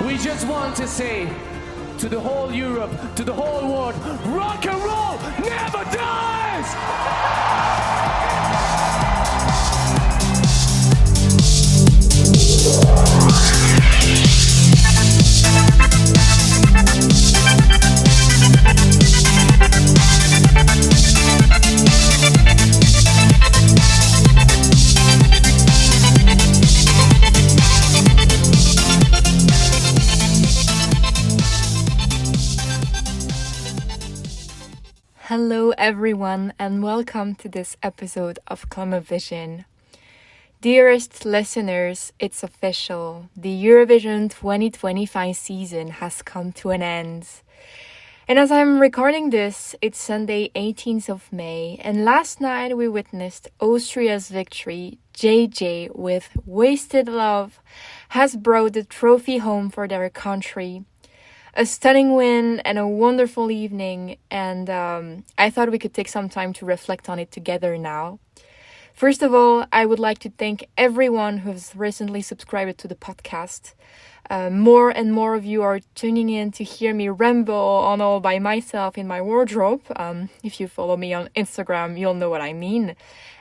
We just want to say to the whole Europe, to the whole world, rock and roll never dies! Hello everyone and welcome to this episode of Eurovision. Dearest listeners, it's official. The Eurovision 2025 season has come to an end. And as I'm recording this, it's Sunday 18th of May, and last night we witnessed Austria's victory. JJ with Wasted Love has brought the trophy home for their country. A stunning win and a wonderful evening, and I thought we could take some time to reflect on it together now. First of all, I would like to thank everyone who's recently subscribed to the podcast. More and more of you are tuning in to hear me ramble on all by myself in my wardrobe. If you follow me on Instagram, you'll know what I mean.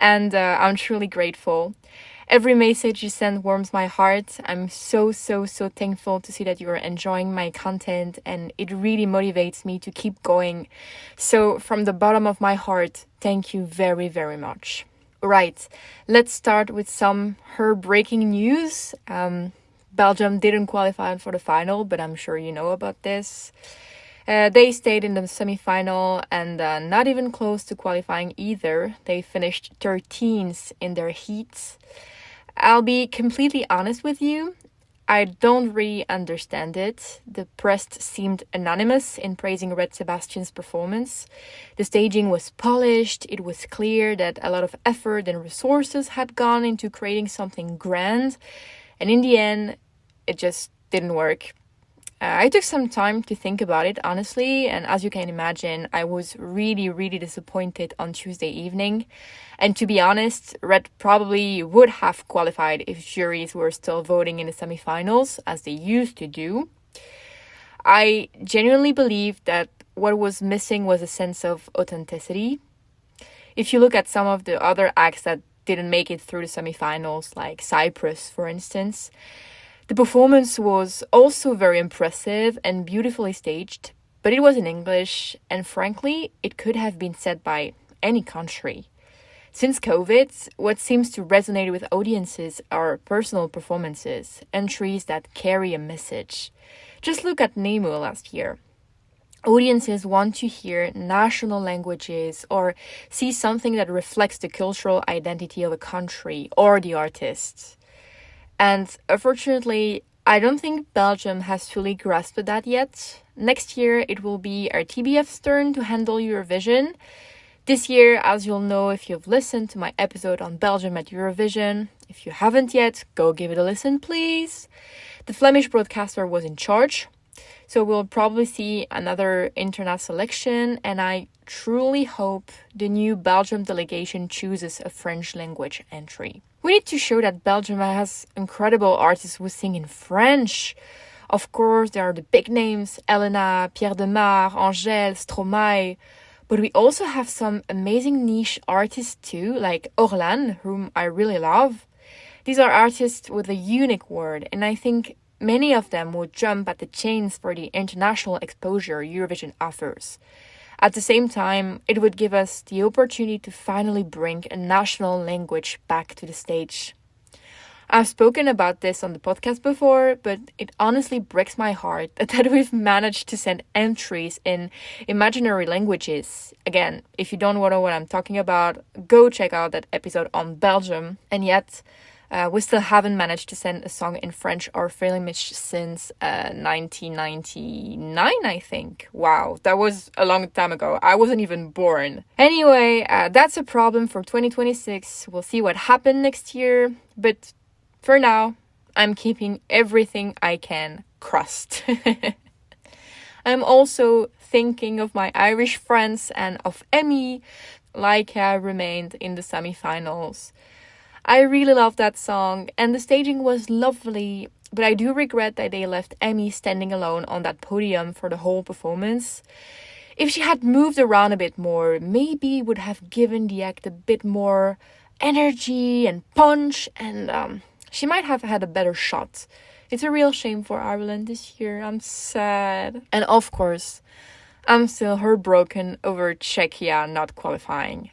And I'm truly grateful. Every message you send warms my heart. I'm so thankful to see that you're enjoying my content, and it really motivates me to keep going. So from the bottom of my heart, thank you very, very much. Right, let's start with some heartbreaking news. Belgium didn't qualify for the final, but I'm sure you know about this. They stayed in the semi-final and not even close to qualifying either. They finished 13th in their heats. I'll be completely honest with you. I don't really understand it. The press seemed anonymous in praising Red Sebastian's performance. The staging was polished. It was clear that a lot of effort and resources had gone into creating something grand. And in the end, it just didn't work. I took some time to think about it, honestly, and as you can imagine, I was really disappointed on Tuesday evening. And to be honest, Red probably would have qualified if juries were still voting in the semi-finals, as they used to do. I genuinely believe that what was missing was a sense of authenticity. If you look at some of the other acts that didn't make it through the semi-finals, like Cyprus, for instance, the performance was also very impressive and beautifully staged, but it was in English, and frankly, it could have been said by any country. Since COVID, what seems to resonate with audiences are personal performances, entries that carry a message. Just look at Nemo last year. Audiences want to hear national languages or see something that reflects the cultural identity of a country or the artist. And unfortunately, I don't think Belgium has fully grasped that yet. Next year, it will be our TBF's turn to handle Eurovision. This year, as you'll know if you've listened to my episode on Belgium at Eurovision, if you haven't yet, go give it a listen, please. The Flemish broadcaster was in charge, so we'll probably see another internet selection, and I truly hope the new Belgium delegation chooses a French language entry. We need to show that Belgium has incredible artists who sing in French. Of course, there are the big names, Elena, Pierre Demar, Angèle, Stromae. But we also have some amazing niche artists too, like Orlan, whom I really love. These are artists with a unique word, and I think many of them would jump at the chance for the international exposure Eurovision offers. At the same time, it would give us the opportunity to finally bring a national language back to the stage. I've spoken about this on the podcast before, but it honestly breaks my heart that we've managed to send entries in imaginary languages. Again, if you don't know what I'm talking about, go check out that episode on Belgium. And yet, we still haven't managed to send a song in French or Flemish since 1999, I think. Wow, that was a long time ago. I wasn't even born. Anyway, that's a problem for 2026. We'll see what happens next year. But for now, I'm keeping everything I can crossed. I'm also thinking of my Irish friends and of Emmy, like I remained in the semi-finals. I really love that song, and the staging was lovely. but I do regret that they left Emmy standing alone on that podium for the whole performance. If she had moved around a bit more, maybe it would have given the act a bit more energy and punch, and she might have had a better shot. It's a real shame for Ireland this year. I'm sad. And of course, I'm still heartbroken over Czechia not qualifying.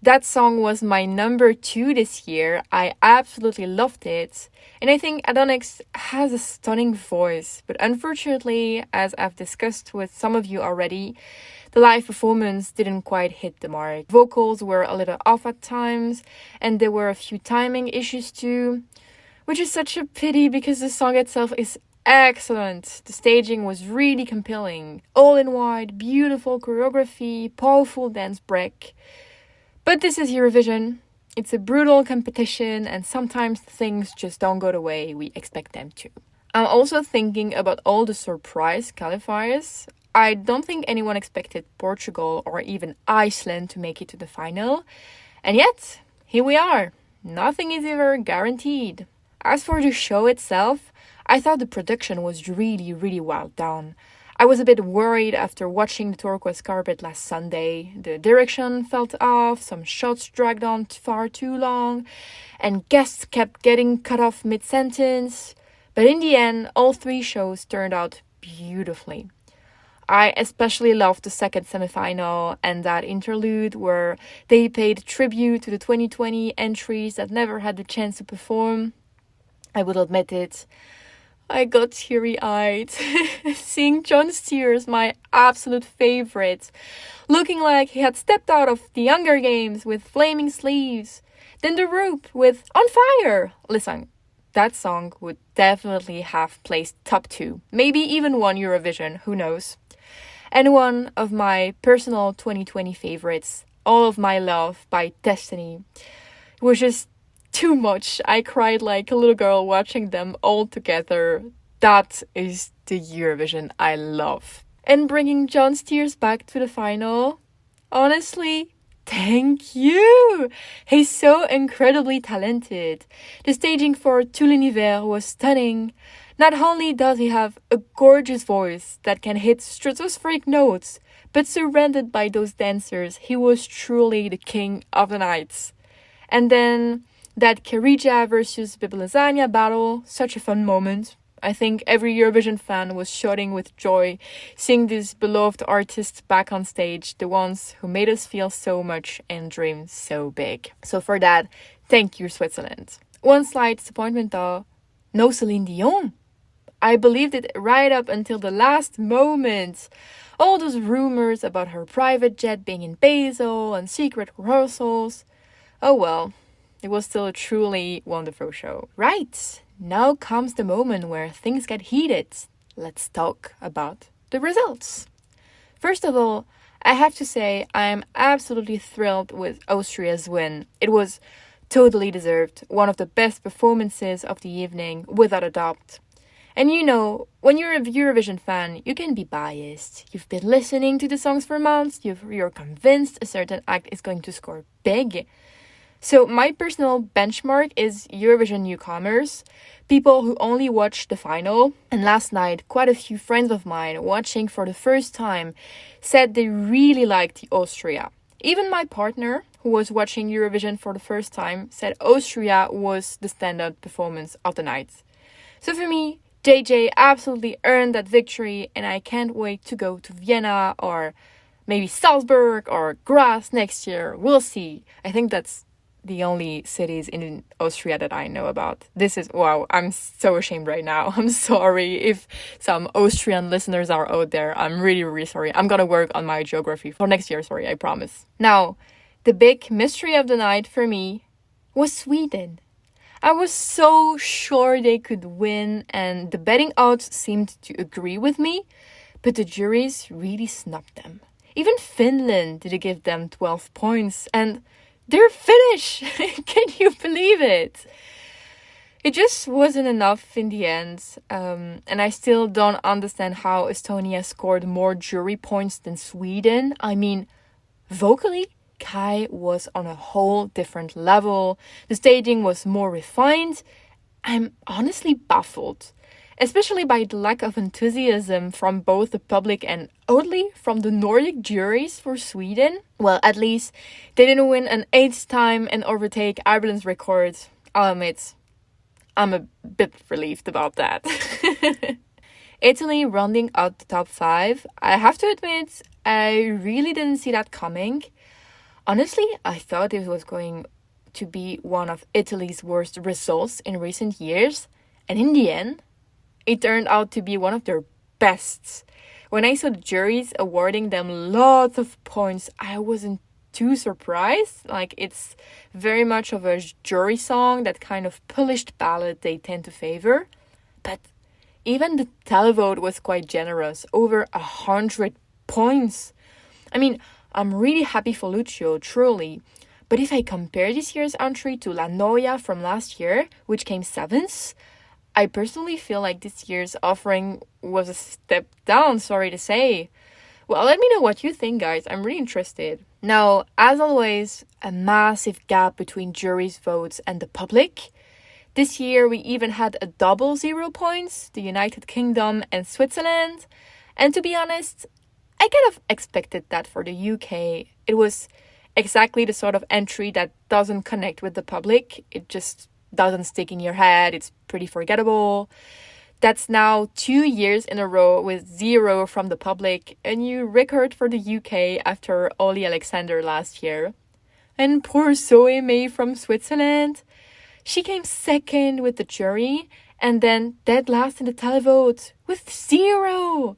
That song was my number 2 this year. I absolutely loved it. And I think Adonis has a stunning voice. But unfortunately, as I've discussed with some of you already, the live performance didn't quite hit the mark. Vocals were a little off at times, and there were a few timing issues too, which is such a pity because the song itself is excellent. The staging was really compelling. All in white, beautiful choreography, powerful dance break. But this is Eurovision. It's a brutal competition, and sometimes things just don't go the way we expect them to. I'm also thinking about all the surprise qualifiers. I don't think anyone expected Portugal or even Iceland to make it to the final. And yet, here we are. Nothing is ever guaranteed. As for the show itself, I thought the production was really, really well done. I was a bit worried after watching the turquoise carpet last Sunday. The direction felt off, some shots dragged on far too long, and guests kept getting cut off mid-sentence. But in the end, all 3 shows turned out beautifully. I especially loved the second semifinal and that interlude where they paid tribute to the 2020 entries that never had the chance to perform. I will admit it. I got teary-eyed seeing John Steers, my absolute favorite, looking like he had stepped out of the Hunger Games with flaming sleeves. Then the rope with On Fire. Listen, that song would definitely have placed top 2, maybe even won Eurovision, who knows. And one of my personal 2020 favorites, All of My Love by Destiny. It was just too much. I cried like a little girl watching them all together. That is the Eurovision I love. And bringing John Steers back to the final, honestly, thank you! He's so incredibly talented. The staging for Tout l'univers was stunning. Not only does he have a gorgeous voice that can hit stratospheric notes, but surrounded by those dancers, he was truly the king of the night. And then that Kerija versus Biblazania battle, such a fun moment. I think every Eurovision fan was shouting with joy, seeing these beloved artists back on stage, the ones who made us feel so much and dream so big. So for that, thank you, Switzerland. One slight disappointment though, no Celine Dion. I believed it right up until the last moment. All those rumors about her private jet being in Basel and secret rehearsals. Oh well. It was still a truly wonderful show. Right, now comes the moment where things get heated. Let's talk about the results. First of all, I have to say I am absolutely thrilled with Austria's win. It was totally deserved. One of the best performances of the evening, without a doubt. And you know, when you're a Eurovision fan, you can be biased. You've been listening to the songs for months. You're convinced a certain act is going to score big. So my personal benchmark is Eurovision newcomers, people who only watch the final. And last night, quite a few friends of mine watching for the first time said they really liked Austria. Even my partner, who was watching Eurovision for the first time, said Austria was the standout performance of the night. So for me, JJ absolutely earned that victory, and I can't wait to go to Vienna or maybe Salzburg or Graz next year. We'll see. I think that's the only cities in Austria that I know about. Wow, I'm so ashamed right now. I'm sorry if some Austrian listeners are out there. I'm really, really sorry. I'm gonna work on my geography for next year, I promise. Now, the big mystery of the night for me was Sweden. I was so sure they could win, and the betting odds seemed to agree with me, but the juries really snubbed them. Even Finland didn't give them 12 points, and they're Finnish! Can you believe it? It just wasn't enough in the end, and I still don't understand how Estonia scored more jury points than Sweden. I mean, vocally, Kai was on a whole different level. The staging was more refined, I'm honestly baffled, especially by the lack of enthusiasm from both the public and oddly from the Nordic juries for Sweden. Well, at least they didn't win an eighth time and overtake Ireland's record. I'll admit, I'm a bit relieved about that. Italy rounding out the top 5. I have to admit, I really didn't see that coming. Honestly, I thought it was going to be one of Italy's worst results in recent years, and in the end, it turned out to be one of their best. When I saw the juries awarding them lots of points, I wasn't too surprised. Like, it's very much of a jury song, that kind of polished ballad they tend to favor. But even the televote was quite generous, over 100 points. I mean, I'm really happy for Lucio, truly. But if I compare this year's entry to La Noia from last year, which came 7th, I personally feel like this year's offering was a step down, sorry to say. Well, let me know what you think, guys. I'm really interested. Now, as always, a massive gap between jury's votes and the public. This year, we even had a double 0 points, the United Kingdom and Switzerland. And to be honest, I kind of expected that for the UK. It was exactly the sort of entry that doesn't connect with the public. It just doesn't stick in your head. It's pretty forgettable. That's now 2 years in a row with 0 from the public, a new record for the UK after Ollie Alexander last year. And poor Zoe May from Switzerland. She came 2nd with the jury and then dead last in the televote with 0.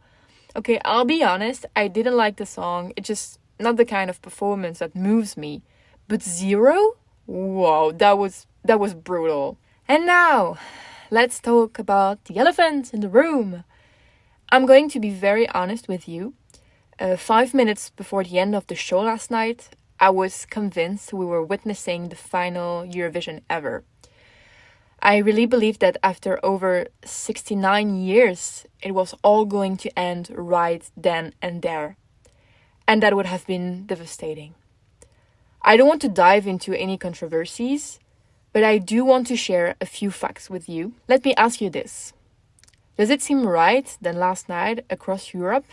Okay, I'll be honest, I didn't like the song. It's just not the kind of performance that moves me. But 0? Wow, that was brutal. And now, let's talk about the elephant in the room. I'm going to be very honest with you. 5 minutes before the end of the show last night, I was convinced we were witnessing the final Eurovision ever. I really believed that after over 69 years, it was all going to end right then and there. And that would have been devastating. I don't want to dive into any controversies, but I do want to share a few facts with you. Let me ask you this. Does it seem right that last night across Europe,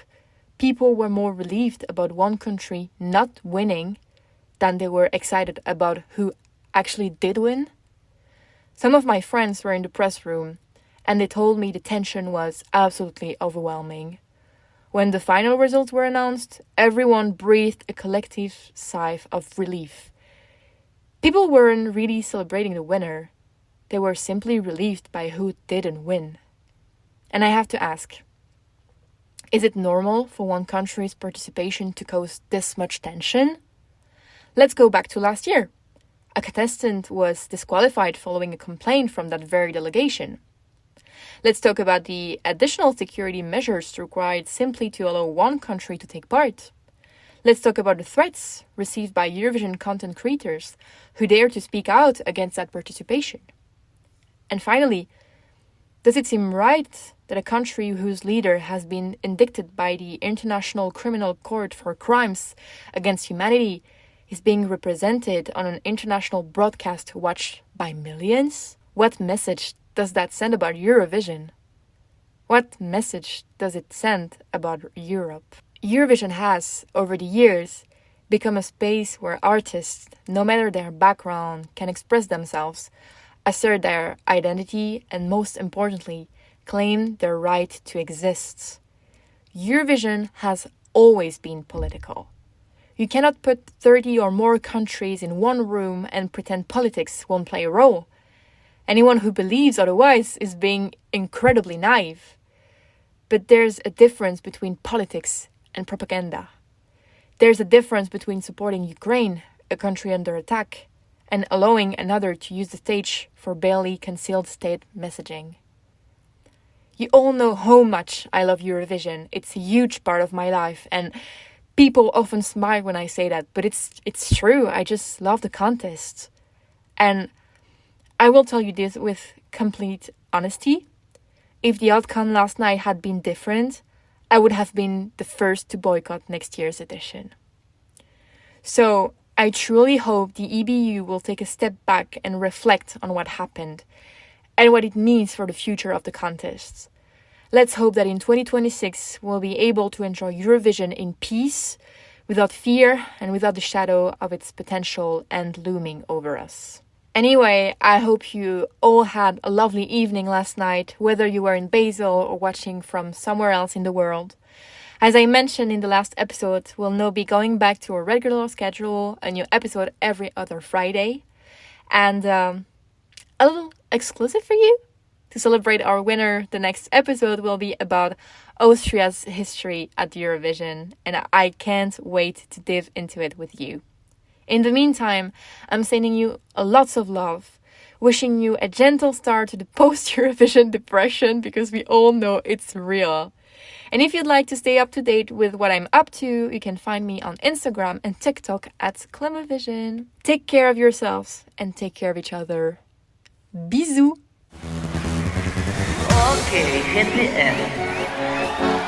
people were more relieved about one country not winning than they were excited about who actually did win? Some of my friends were in the press room, and they told me the tension was absolutely overwhelming. When the final results were announced, everyone breathed a collective sigh of relief. People weren't really celebrating the winner. They were simply relieved by who didn't win. And I have to ask, is it normal for one country's participation to cause this much tension? Let's go back to last year. A contestant was disqualified following a complaint from that very delegation. Let's talk about the additional security measures required simply to allow one country to take part. Let's talk about the threats received by Eurovision content creators who dare to speak out against that participation. And finally, does it seem right that a country whose leader has been indicted by the International Criminal Court for crimes against humanity is being represented on an international broadcast watched by millions? What message does that send about Eurovision? What message does it send about Europe? Eurovision has, over the years, become a space where artists, no matter their background, can express themselves, assert their identity, and most importantly, claim their right to exist. Eurovision has always been political. You cannot put 30 or more countries in one room and pretend politics won't play a role. Anyone who believes otherwise is being incredibly naive. But there's a difference between politics and propaganda. There's a difference between supporting Ukraine, a country under attack, and allowing another to use the stage for barely concealed state messaging. You all know how much I love Eurovision. It's a huge part of my life, and people often smile when I say that, but it's true. I just love the contest. And I will tell you this with complete honesty. If the outcome last night had been different, I would have been the first to boycott next year's edition. So I truly hope the EBU will take a step back and reflect on what happened. and what it means for the future of the contest. Let's hope that in 2026 we'll be able to enjoy Eurovision in peace, without fear and without the shadow of its potential end looming over us. Anyway, I hope you all had a lovely evening last night, whether you were in Basel or watching from somewhere else in the world. As I mentioned in the last episode, we'll now be going back to our regular schedule, a new episode every other Friday. And a little exclusive for you. To celebrate our winner, the next episode will be about Austria's history at Eurovision, and I can't wait to dive into it with you. In the meantime, I'm sending you lots of love, wishing you a gentle start to the post-Eurovision depression, because we all know it's real. And if you'd like to stay up to date with what I'm up to, you can find me on Instagram and TikTok at Clemovision. Take care of yourselves and take care of each other. Bisous! Okay, hit the end.